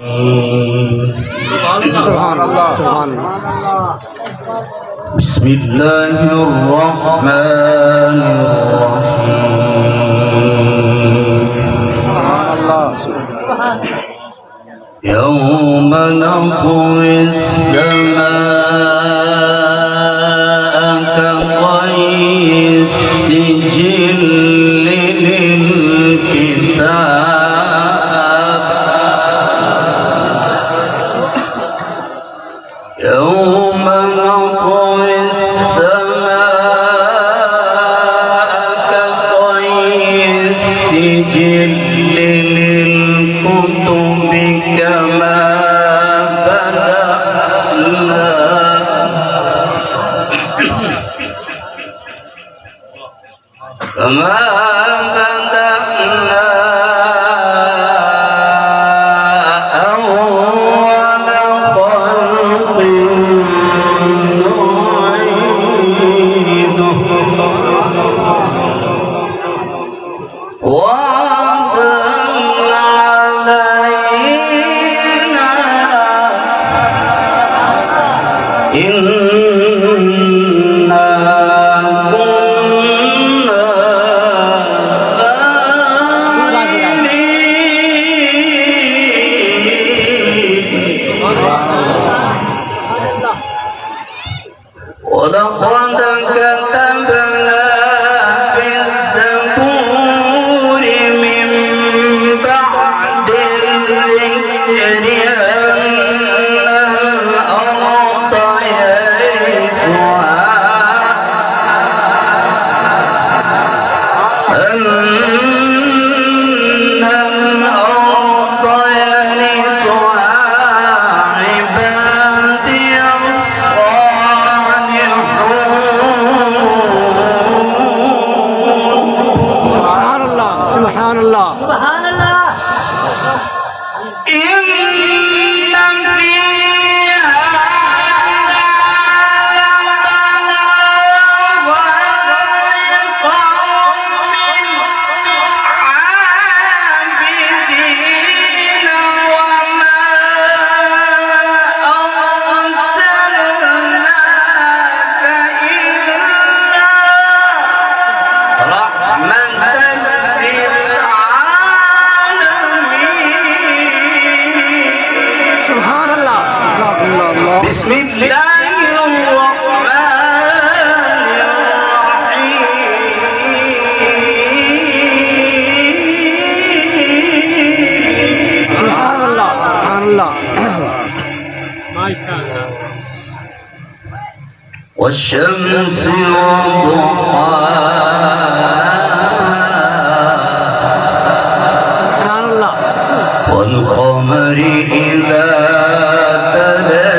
سبحان الله سبحان الله. بسم الله الرحمن الرحيم. سبحان الله. يوم نطوي السماء كطي السجل للكتاب يوم نطوي السماء كطي السجل للكتب كما بدأنا أول خلق نعيده وعدا علينا إنا كنا ولقد كتبنا في الزبور من بعد الذكر أن الأرض يرثها عبادي سبحان الله سبحان الله. سبحان الله. إن في سبحان الله. جزاك الله الله. بسم الله الرحمن الرحيم. سبحان الله سبحان الله. ما شاء الله. والشمس وضحاها سبحان الله. والقمر إذا تلاها